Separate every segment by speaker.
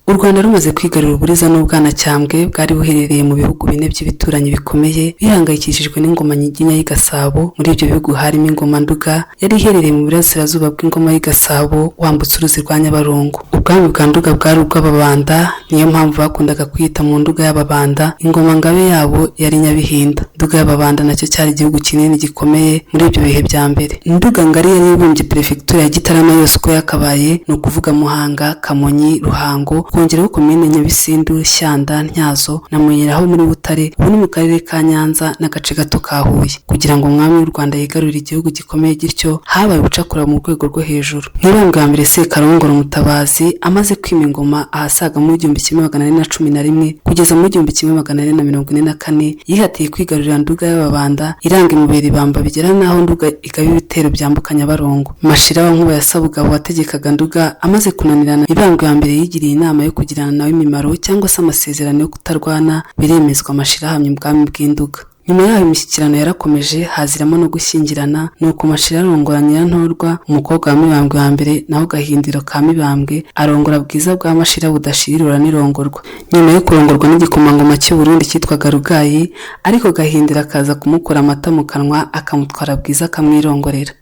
Speaker 1: U Rwanda rumaze kwigarurira uburiza n'ubwanacyambwe bwari buherereye mu bihugu bine by'ibituranyi bikomeye bihangayikishijwe n'ingoma nyiginya y'i Gasabo. Muri ibyo bihugu harimo ingoma Nduga yari iherereye mu burasirazuba bw'ingoma y'i Gasabo wambutse uruzi rwa Nyabarongo. Ubwami bwa Nduga bwari ubw'Ababanda, niyo mpamvu bakundaga kwita mu Nduga y'Ababanda. Ingoma ngabe yabo yari Nyabihinda. Nduga y'Ababanda nacyo cyari igihugu kinini gikomeye muri ibyo bihe bya mbere. Nduga ngari yari ibumbye perefegitura ya Gitarama yose uko yakabaye, ni ukuvuga Muhanga, Kamonyi, Ruhango, kongeraho komine Nyabisindu, Shyanda, Ntyazo na Muyira ho muri Butare, ubu ni mu karere ka Nyanza n'agace gato ka Huye. Kugira ngo umwami w'u Rwanda yigarurire igihugu gikomeye gityo, habaye ubucakura mu rwego rwo hejuru. Nk'ibambwe ya mbere Sekarongoro Mutabazi amaze kwima ingoma ahasaga mu 1411 kugeza mu 1444, yihatiye kwigarurira Nduga y'Ababanda, iranga imubera ibamba bigera naho Nduga igaba ibitero byambuka Nyabarongo. Mashira wa Nkuba ya Sabugabo wategekaga Nduga amaze kunanirana, ibambwe ya mbere yigiriye inama yo kugirana nawe imimaro cyangwa se amasezerano yo kutarwana, biremezwa. Mashira ahamya ubwami bw'Induga. Nyuma yaho imishyikirano yarakomeje, haziramo no gushyingirana, nuko Mashira arongora Nyirantorwa umukobwa wa Mibambwe wa mbere, naho Gahindiro ka Mibambwe arongora Bwiza bwa Mashira budashirirura n'irongorwa. Nyuma yo kurongorwa n'igikomangoma cy'u Burundi cyitwaga Rugayi, ariko Gahindiro akaza kumukura amata mu kanwa akamutwara Bwiza akamwirongorera.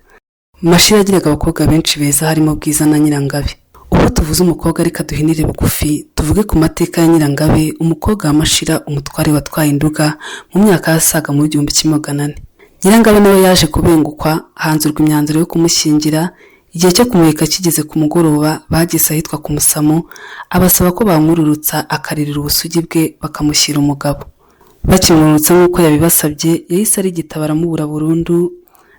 Speaker 1: Mashira agiraga abakobwa benshi beza harimo Bwiza na Nyirangabe. Ubu tuvuze umukobwa reka duhinire bugufi tuvuge ku mateka ya Nyirangabe, umukobwa wa Mashira, umutware watwaye Nduga mu myaka yasaga mu 1400. Nyirangabe nawe yaje kubengukwa, hanzurwa imyanzuro yo kumushyingira. Igihe cyo kumuheka kigeze ku mugoroba, bagise ahitwa ku Musamo, abasaba ko bamwururutsa akaririra ubusugi bwe bakamushyira umugabo. Bakimururutsa nk'uko yabibasabye, yahise arigita baramubura burundu.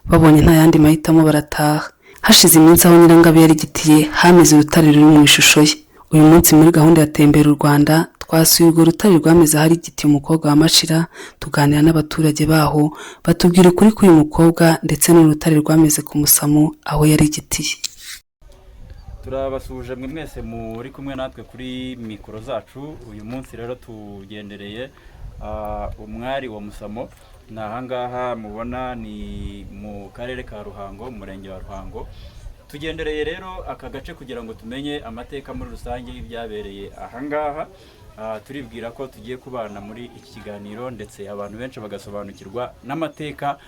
Speaker 1: Babonye nta yandi mahitamo barataha. Hashize iminsi aho Nyirangabe yarigitiye hameze urutare ruri mu ishusho ye. Uyu munsi muri gahunda ya Tembera u Rwanda twasuye urwo rutare rwameze hari igitiye umukobwa wa Mashira, tuganira n'abaturage baho batubwira ukuri k'uyu mukobwa ndetse n'urutare rwameze ku Musamo aho yarigitiye.
Speaker 2: Turabasuje mwe mwese muri kumwe natwe kuri mikoro zacu. Uyu munsi rero tugendereye umwari wa Musamo. Nahangaha mubona ni mu karere ka Ruhango, mu murenge wa Ruhango. Tugendereye rero aka gace kugira ngo tumenye amateka muri rusange y'ibyabereye ahangaha. Turibwira ko tugiye kubana muri iki kiganiro, ndetse abantu benshi bagasobanukirwa n'amateka,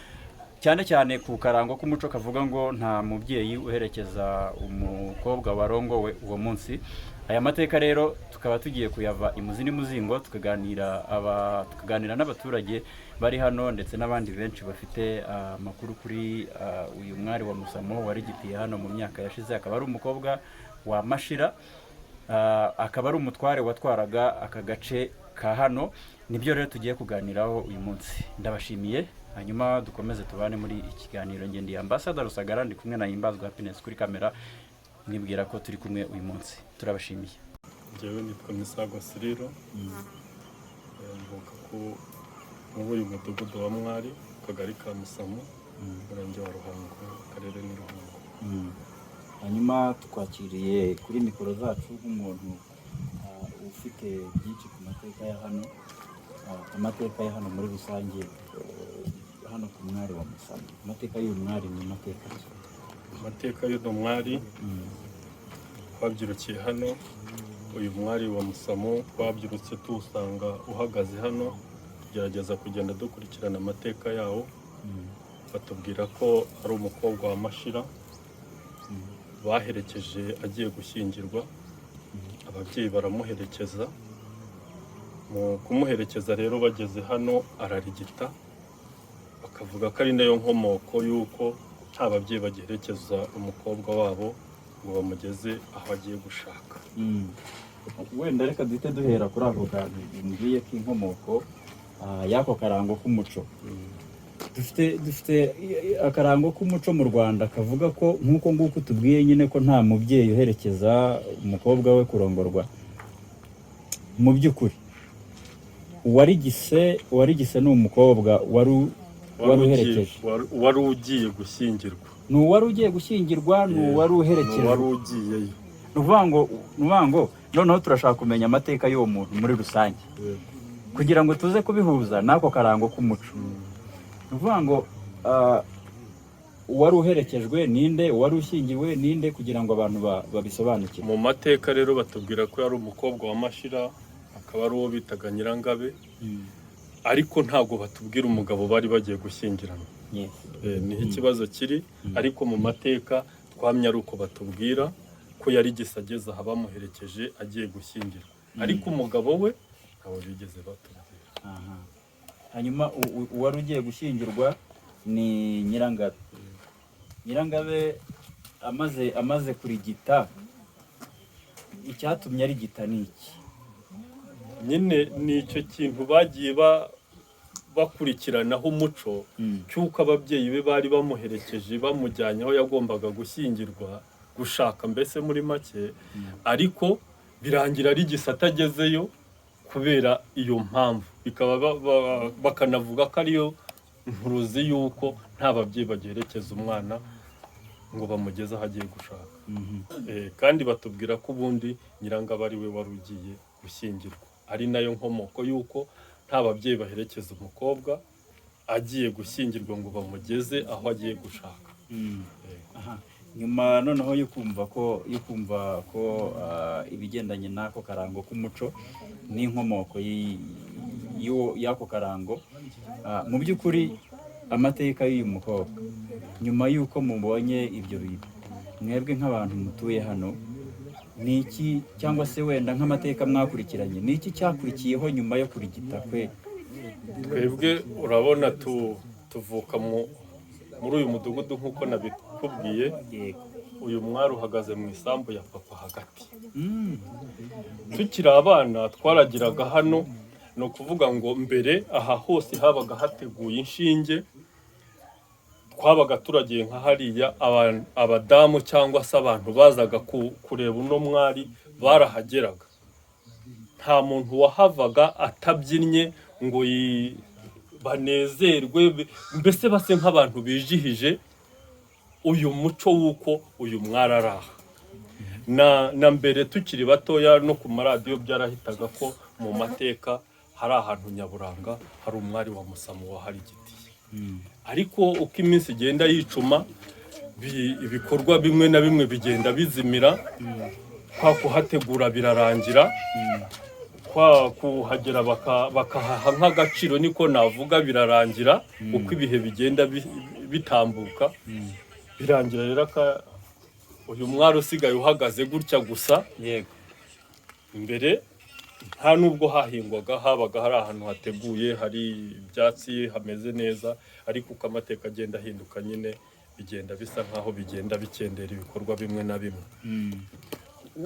Speaker 2: cyane cyane ku karango k'umuco kavuga ngo nta mubyeyi uherekeza umukobwa warongowe uwo munsi. Aya mateka rero tukaba tugiye kuyava imuzi n'umuzingo, tukaganira n'abaturage bari hano ndetse n'abandi benshi bafite amakuru kuri uyu mwari wa Musamo warigitiye hano mu myaka yashize. Akaba ari umukobwa wa Mashira, akaba ari umutware watwaraga aka gace ka hano. Nibyo rero tugiye kuganiraho uyu munsi. Ndabashimiye, hanyuma dukomeze tubane muri ikiganiro. Ngendiye Ambassador Rusagara, ndi kumwe na Himbazwa Happiness kuri kamera. Nibwira ko turi kumwe uyu munsi. Turabashimiye.
Speaker 3: Jewe nitwa Misago Siriro, mvuka ku uyu mudugudu wa Mwari, kagari ka Musamo, murenge wa Ruhango, karere ni Ruhango.
Speaker 2: Hanyuma tukwakiriye kuri mikoro zacu nk'umuntu ufite byinshi ku mateka ya hano, amateka ya hano muri rusange, hano ku mwari wa Musamo. Amateka y'uyu mwari ni
Speaker 3: amateka y'uyu mwari twabyirukiye hano. Uyu mwari wa Musamo twabyirutse tuwusanga uhagaze hano, tugerageza kugenda dukurikirana amateka yawo. Batubwira ko ari umukobwa wa Mashira baherekeje agiye gushyingirwa. Ababyeyi baramuherekeza. Mu kumuherekeza rero bageze hano ararigita, bakavuga ko ari nayo nkomoko y'uko nta babyeyi bagiherekeza umukobwa wabo ngo bamugeze aho agiye gushaka.
Speaker 2: Wenda reka duhite duhera kuri ako kantu ngiye k'inkomoko y'ako karango k'umuco. Dufite akarango k'umuco mu Rwanda kavuga ko nk'uko nguko tubwiye nyine ko nta mubyeyi uherekeza umukobwa we kurongorwa. Mu by'ukuri uwarigise ni umukobwa waruherekeje,
Speaker 3: wari ugiye gushyingirwa.
Speaker 2: Ni uwari ugiye gushyingirwa, ni uwari uherekeje,
Speaker 3: wari ugiyeyo.
Speaker 2: Nuvuga ngo noneho turashaka kumenya amateka y'uwo muntu muri rusange kugira ngo tuze kubihuza n'ako karango k'umuco. Nuvuga ngo uwari uherekejwe ninde, uwari ushyingiwe ninde, kugira ngo abantu babisobanukirwe?
Speaker 3: mu mateka rero batubwira ko yari umukobwa wa Mashira, akaba ari uwo bitaga Nyirangabe, ariko ntabwo batubwira umugabo bari bagiye gushyingirana. Niho ikibazo kiri, ariko mu mateka twamye ari uko batubwira ko yari gisageza aha bamuherekeje agiye gushyingirwa, ariko umugabo we ntawe bigeze batubwira.
Speaker 2: Hanyuma uwari ugiye gushyingirwa ni Nyirangabe. Nyirangabe amaze kurigita, icyatumye arigita ni iki?
Speaker 3: Nyine ni icyo kintu bagiye bakurikiranaho umuco cy'uko ababyeyi be bari bamuherekeje bamujyanye aho yagombaga gushyingirwa, gushaka mbese muri make, ariko birangira ari gisata agezeyo kubera iyo mpamvu, bikaba bakanavuga ko ariyo nturuzi yuko nta babyeyi bagerekeza umwana ngo bamugeze aho agiye gushaka. Kandi batubwira ko ubundi Nyirangabe ari we wari ugiye gushyingirwa, ari nayo nkomoko yuko nta babyeyi baherekeza umukobwa agiye gushyingirwa ngo bamugeze aho agiye gushaka.
Speaker 2: Nyuma noneho yo kumva ko ibigendanye n'ako karango k'umuco n'inkomoko y'ako karango, mu by'ukuri amateka y'uyu mukobwa, nyuma y'uko mubonye ibyo bintu, mwebwe nk'abantu mutuye hano, ni iki, cyangwa se wenda nk'amateka mwakurikiranye, ni iki cyakurikiyeho nyuma yo kurigita kwe?
Speaker 3: Twebwe urabona tuvuka muri uyu mudugudu nk'uko nabikubwiye, uyu mwari uhagaze mu isambu ya papa hagati. Tukiri abana twaragiraga hano, ni ukuvuga ngo mbere aha hose habaga hateguye inshinge, twabaga turagiye nka hariya, abadamu cyangwa se abantu bazaga kureba uno mwari barahageraga. Nta muntu wahavaga atabyinnye ngo banezerwe, mbese base nk'abantu bijihije uyu muco w'uko uyu mwari ari aha. Na mbere tukiri batoya no ku maradiyo byarahitaga ko mu mateka hari ahantu nyaburanga hari umwari wa Musamo waharigitiye. Ariko uko iminsi igenda yicuma, ibikorwa bimwe na bimwe bigenda bizimira, kwa kuhategura birarangira, kwa kuhagera bakahaha nk'agaciro niko navuga birarangira, uko ibihe bigenda bitambuka, birangira rero uyu mwari usigaye uhagaze gutya gusa. Mbere nta nubwo hahingwaga, habaga hari ahantu hateguye, hari ibyatsi hameze neza, ariko uko amateka agenda ahinduka nyine bigenda bisa nkaho bigenda bikendera ibikorwa bimwe na bimwe.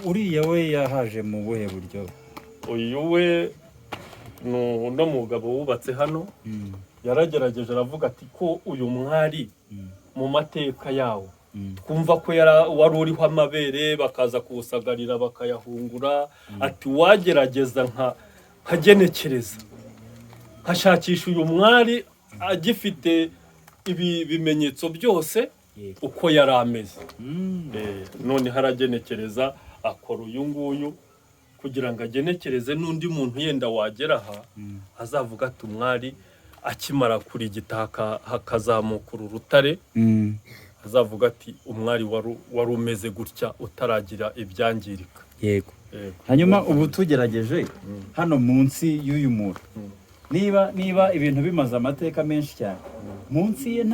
Speaker 2: Uriya we yahaje mu buhe buryo?
Speaker 3: Uyu we no mugabo wubatse hano, yaragerageje aravuga ati ko uyu mwari mu mateka yawo twumva ko wari uriho amabere bakaza kuwusagarira bakayahungura, ati wagerageza nkagenekereza nkashakisha uyu mwari agifite ibi bimenyetso byose uko yari ameze. None haragenekereza akora uyu nguyu kugira ngo agenekereze n'undi muntu yenda wagera aha azavuga ati umwari akimara kurigita hakazamukura urutare, azavuga ati umwari wari umeze gutya utaragira ibyangirika.
Speaker 2: Hanyuma ubu tugerageje hano munsi y'uyu muntu, niba ibintu bimaze amateka menshi cyane, munsi ye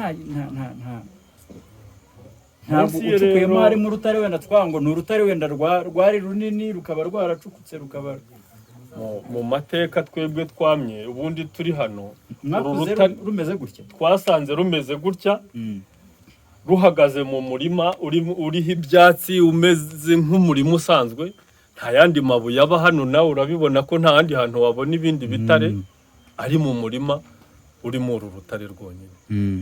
Speaker 2: ntabwo ucukuyemo harimo urutare, wenda twango ni urutare wenda rwari runini rukaba rwaracukutse rukaba
Speaker 3: mu mateka twebwe twamye ubundi turi hano,
Speaker 2: rumeze gutya,
Speaker 3: twasanze rumeze gutya, ruhagaze mu murima uriho ibyatsi, umeze nk'umurima usanzwe, nta yandi mabuye aba hano. Nawe urabibona ko nta handi hantu wabona ibindi bitare, ari mu murima urimo uru rutare rwonyine.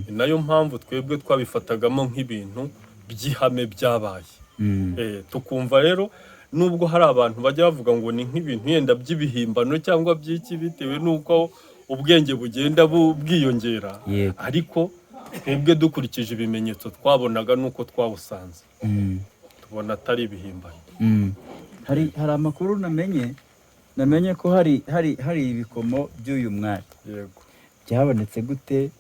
Speaker 3: Ni nayo mpamvu twebwe twabifatagamo nk'ibintu by'ihame byabaye. Tukumva rero nubwo hari abantu bajya bavuga ngo ni nk'ibintu yenda by'ibihimbano cyangwa by'iki, bitewe n'uko ubwenge bugenda bwiyongera, ariko twebwe dukurikije ibimenyetso twabonaga n'uko twawusanze, tubona atari ibihimbano.
Speaker 2: Hari amakuru namenye ko hari ibikomo by'uyu mwari.
Speaker 3: Yego.
Speaker 2: Byabonetse gute?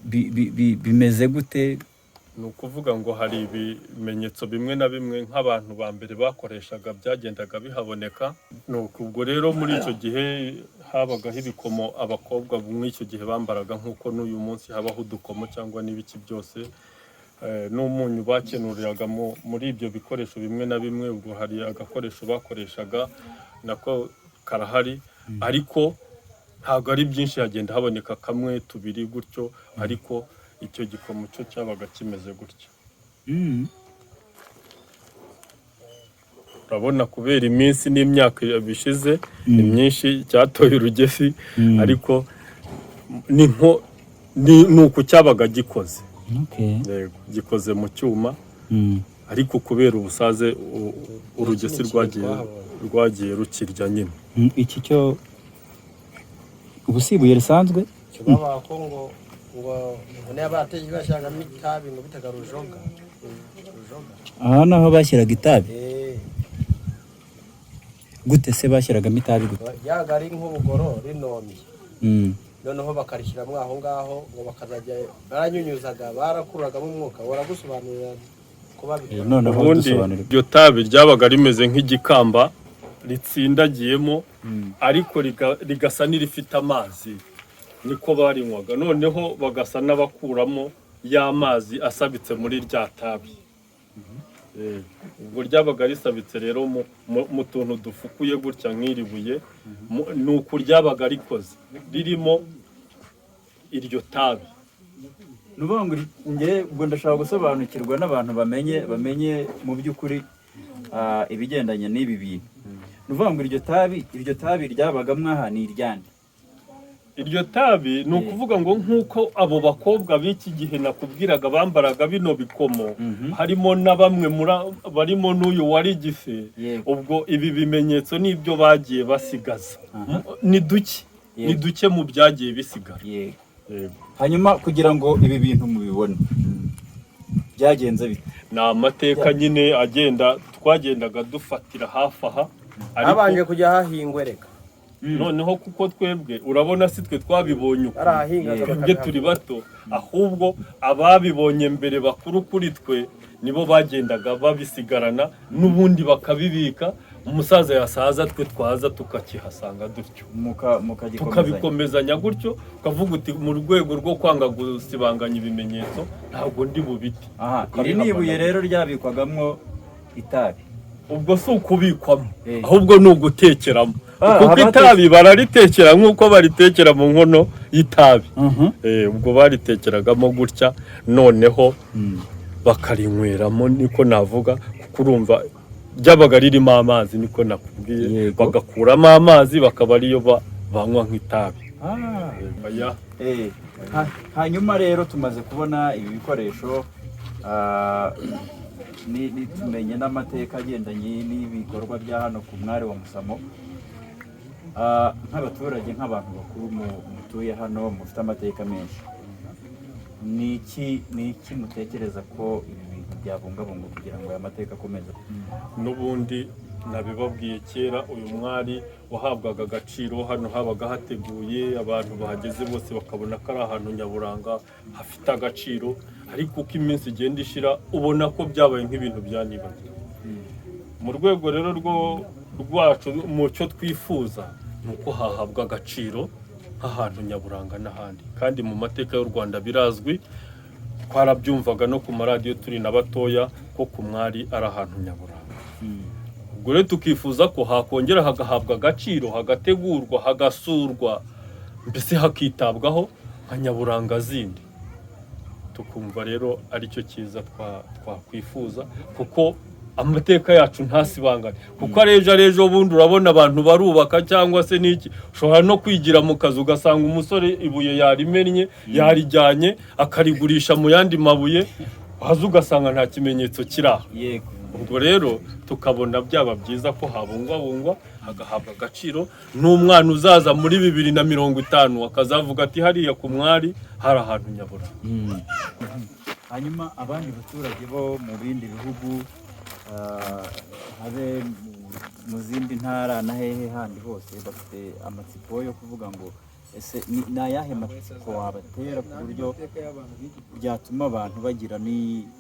Speaker 2: bimeze gute?
Speaker 3: ni ukuvuga ngo hari ibimenyetso bimwe na bimwe nk'abantu ba mbere bakoreshaga byagendaga bihaboneka. Ubwo rero muri icyo gihe habagaho ibikomo abakobwa muri icyo gihe bambaraga nk'uko n'uyu munsi habaho udukomo cyangwa n'ibiki byose, n'umunyu bakenuriragamo muri ibyo bikoresho bimwe na bimwe. Ubwo hari agakoresho bakoreshaga nako karahari, ariko ntabwo ari byinshi, hagenda haboneka kamwe tubiri gutyo, ariko icyo gikomo cyo cyabaga kimeze gutya. Urabona kubera iminsi n'imyaka bishize imyinshi cyatoye urugesi, ariko ni uku cyabaga gikoze. Gikoze mu cyuma, ariko kubera ubusaze urugesi rwagiye rukirya nyine.
Speaker 2: Iki cyo ubusibuye risanzwe
Speaker 4: ngo n'abateje bashagamo itabi ngo bitaga rujoga.
Speaker 2: Aha naho bashyiraga itabi. Gute se bashyiragamo itabi gute?
Speaker 4: Yaga ari nk'ubugoro rinomye, noneho bakarishyiramo aho ngaho ngo bakazajya baranyunyuzaga, barakuragamo umwuka. Waragusobanurira ko babikora.
Speaker 2: Noneho dusobanurira.
Speaker 3: Iryo tabi ryabaga rimeze nk'igikamba ritsindagiyemo, ariko rigasa n'irifite amazi, niko barinywaga. Noneho bagasa n'abakuramo y'amazi asabitse muri rya tabi. Ubwo ryabaga risabitse rero mu tuntu dufukuye gutya nk'iribuye, ni uku ryabaga rikoze ririmo iryo tabi.
Speaker 2: Nuvuga ngo ubwo ndashaka gusobanukirwa n'abantu bamenye mu by'ukuri ibigendanye n'ibi bintu. Nuvuga ngo iryo tabi ryabagamo aha ni iryande?
Speaker 3: Iryo tabi ni ukuvuga ngo nk'uko abo bakobwa b'iki gihe nakubwiraga bambaraga bino bikomo, harimo na bamwe barimo n'uyu wari gife. Ubwo ibi bimenyetso n'ibyo bagiye basigaza ni duke mu byagiye bisigara.
Speaker 2: Hanyuma kugira ngo ibi bintu mubibone byagenze bite?
Speaker 3: Ni amateka nyine twagendaga dufatira hafi aha,
Speaker 4: abanje kujya hahingwe reka.
Speaker 3: Noneho kuko twebwe urabona si twe twabibonye uko twebwe turi bato, ahubwo ababibonye mbere bakuru kuri twe nibo bagendaga babisigarana, n'ubundi bakabibika. Umusaza yasaza twe twaza tukakihasanga dutyo, tukabikomezanya gutyo, ukavuga uti mu rwego rwo kwanga gusibanganya ibimenyetso ntabwo ndi bubiti.
Speaker 2: Iri ni ibuye rero ryabikwagamo itabi.
Speaker 3: Ubwo si ukubikwamo, ahubwo ni ugutekeramo, kuko itabi bararitekera nk'uko baritekera mu nkono y'itabi. Ubwo baritekeragamo gutya, noneho bakarinyweramo, niko navuga, kuko urumva ryabaga ririmo amazi, niko nakubwiye. Bagakuramo amazi bakaba ariyo banywa nk'itabi.
Speaker 2: Hanyuma rero tumaze kubona ibi bikoresho, tumenye n'amateka agendanye n'ibikorwa bya hano ku Mwari wa Musamo. Nk'abaturage, nk'abantu bakuru mutuye hano mufite amateka menshi, ni iki mutekereza ko ibi bintu byabungabungwa kugira ngo aya mateka akomeze?
Speaker 3: N'ubundi nabibabwiye kera, uyu mwari wahabwaga agaciro. Hano habaga hateguye, abantu bahageze bose bakabona ko ari ahantu nyaburanga hafite agaciro, ariko uko iminsi igenda ishira ubona ko byabaye nk'ibintu byanibagiwe. Mu rwego rero rwacu mu cyo twifuza ni uko hahabwa agaciro nk'ahantu nyaburanga n'ahandi, kandi mu mateka y'u Rwanda birazwi, twarabyumvaga no ku maradiyo turi na batoya ko ku Mwari ari ahantu nyaburanga. Ubwo rero tukifuza ko hakongera hagahabwa agaciro, hagategurwa, hagasurwa, mbese hakitabwaho nka nyaburanga zindi. Tukumva rero aricyo cyiza twakwifuza, kuko amateka yacu ntasibangane. Kuko arejo bundi urabona abantu barubaka cyangwa se n'iki, ushobora no kwigira mu kazi ugasanga umusore ibuye yarimennye yarijyanye akarigurisha mu yandi mabuye, waza ugasanga nta kimenyetso kiraho. Ubwo rero tukabona byaba byiza ko habungwabungwa, hagahabwa agaciro, n'umwana uzaza muri 2050 akazavuga ati hariya ku Mwari hari ahantu nyaburanga.
Speaker 2: Hanyuma abandi baturage bo mu bindi bihugu, habe mu zindi ntara na hehe handi hose, bafite amatsiko yo kuvuga ngo ese ni ayahe matsiko wabatera ku buryo byatuma abantu bagira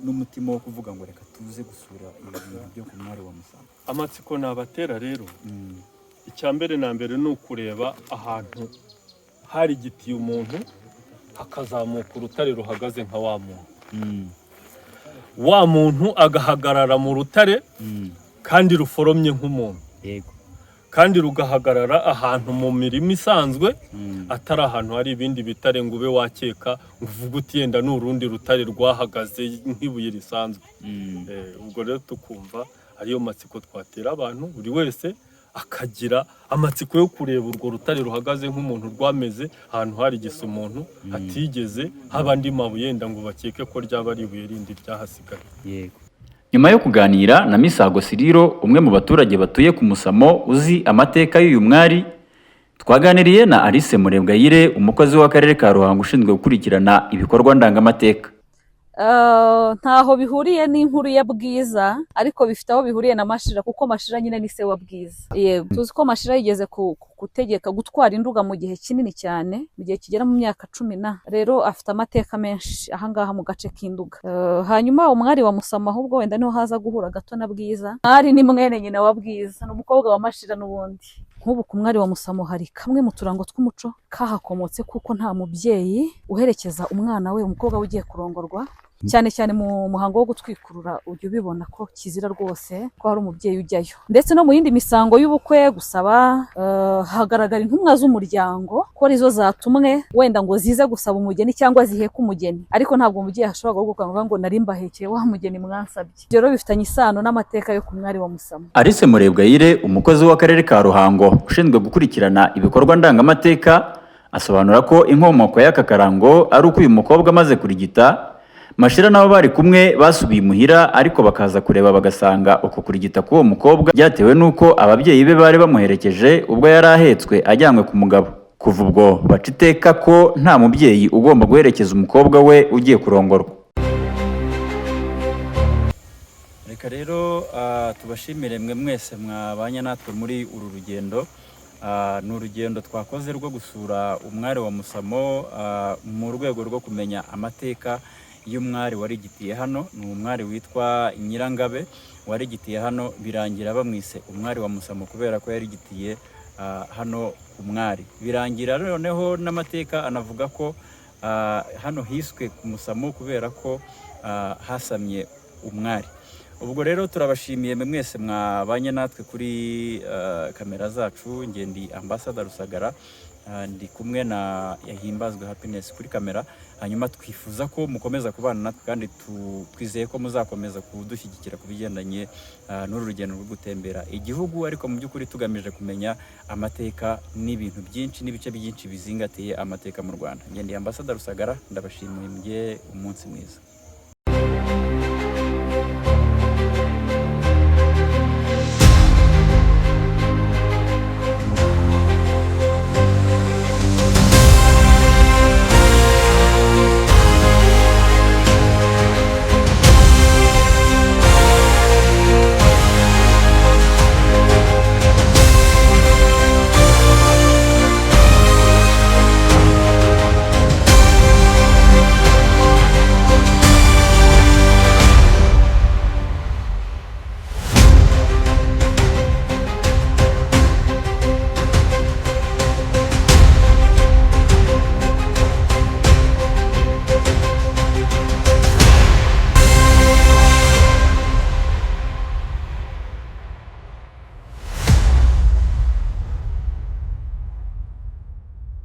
Speaker 2: n'umutima wo kuvuga ngo reka tuze gusura ibintu byo ku mwari wa Musamo?
Speaker 3: Amatsiko nabatera rero, icya mbere na mbere ni ukureba ahantu hari igitiye umuntu hakazamuka urutare ruhagaze nka wa muntu, wa muntu agahagarara mu rutare kandi ruforomye nk'umuntu,
Speaker 2: yego,
Speaker 3: kandi rugahagarara ahantu mu mirimo isanzwe atari ahantu hari ibindi bitare ngo ube wakeka ngo uvuge uti yenda ni urundi rutare rwahagaze nk'ibuye risanzwe. Ubwo rero tukumva ariyo matsiko twatera abantu, buri wese akagira amatsiko yo kureba urwo rutare ruhagaze nk'umuntu rwameze ahantu harigise umuntu hatigeze haba andi mabuye yenda ngo bakeke ko ryaba ari ibuye rindi ryahasigaye.
Speaker 2: Yego. Nyuma yo kuganira na Misago Siriro, umwe mu baturage batuye ku Musamo uzi amateka y'uyu mwari, twaganiriye na Alice Murebwayire, umukozi w'akarere ka Ruhango ushinzwe gukurikirana ibikorwa ndangamateka.
Speaker 5: Ntaho bihuriye n'inkuru ya Bwiza, ariko bifite aho bihuriye na Mashira, kuko Mashira nyine ni se wa Bwiza. Yego, tuzi ko Mashira yigeze gutegeka gutwara Induga mu gihe kinini cyane, mu gihe kigera mu myaka 10. Rero afite amateka menshi ahangaha mu gace k'Induga. Hanyuma umwari wa Musamo ahubwo wenda niho haza guhura gato na Bwiza. Mwari ni mwene nyina wa Bwiza, ni umukobwa wa Mashira n'ubundi. Nk'ubu ku mwari wa Musamo hari kamwe mu turango tw'umuco kahakomotse, kuko nta mubyeyi uherekeza umwana we, umukobwa we ugiye kurongorwa, cyane cyane mu muhango wo gutwikurura ujya ubibona ko kizira rwose ko hari umubyeyi ujyayo. Ndetse no mu yindi misango y'ubukwe gusaba, hagaragara intumwa z'umuryango ko arizo zatumwe wenda ngo zize gusaba umugeni cyangwa ziheka umugeni, ariko ntabwo umubyeyi ashobora gukuka ngo nari mbahekeye wa mugeni mwansabye. Rero bifitanye isano n'amateka yo ku mwari wa Musamo.
Speaker 2: Alice Murebwayire, umukozi w'akarere ka Ruhango ushinzwe gukurikirana ibikorwa ndangamateka, asobanura ko inkomoko y'aka karango ari uko uyu mukobwa amaze kurigita, Mashira nabo bari kumwe basubiye imuhira, ariko bakaza kureba bagasanga uko kurigita k'uwo mukobwa byatewe n'uko ababyeyi be bari bamuherekeje ubwo yari ahetswe ajyanywe ku mugabo. Kuva ubwo baca iteka ko nta mubyeyi ugomba guherekeza umukobwa we ugiye kurongorwa. Reka rero tubashimire mwe mwese mwabanye natwe muri uru rugendo. Ni urugendo twakoze rwo gusura umwari wa Musamo mu rwego rwo kumenya amateka y'umwari warigitiye hano. Ni umwari witwa Nyirangabe warigitiye hano, birangira bamwise umwari wa Musamo kubera ko yarigitiye hano umwari. Birangira noneho n'amateka anavuga ko hano hiswe ku Musamo kubera ko hasamye umwari. Ubwo rero turabashimiye mwese mwabanye natwe kuri kamera zacu. Ndi Ambassador Rusagara, ndi kumwe na Yahimbazwe Happiness kuri kamera. Hanyuma twifuza ko mukomeza kubana natwe, kandi twizeye ko muzakomeza kudushyigikira ku bigendanye n'uru rugendo rwo gutembera igihugu, ariko mu by'ukuri tugamije kumenya amateka n'ibintu byinshi n'ibice byinshi bizingatiye amateka mu Rwanda. Ndi Ambassador Rusagara, ndabashimiye, mugire umunsi mwiza.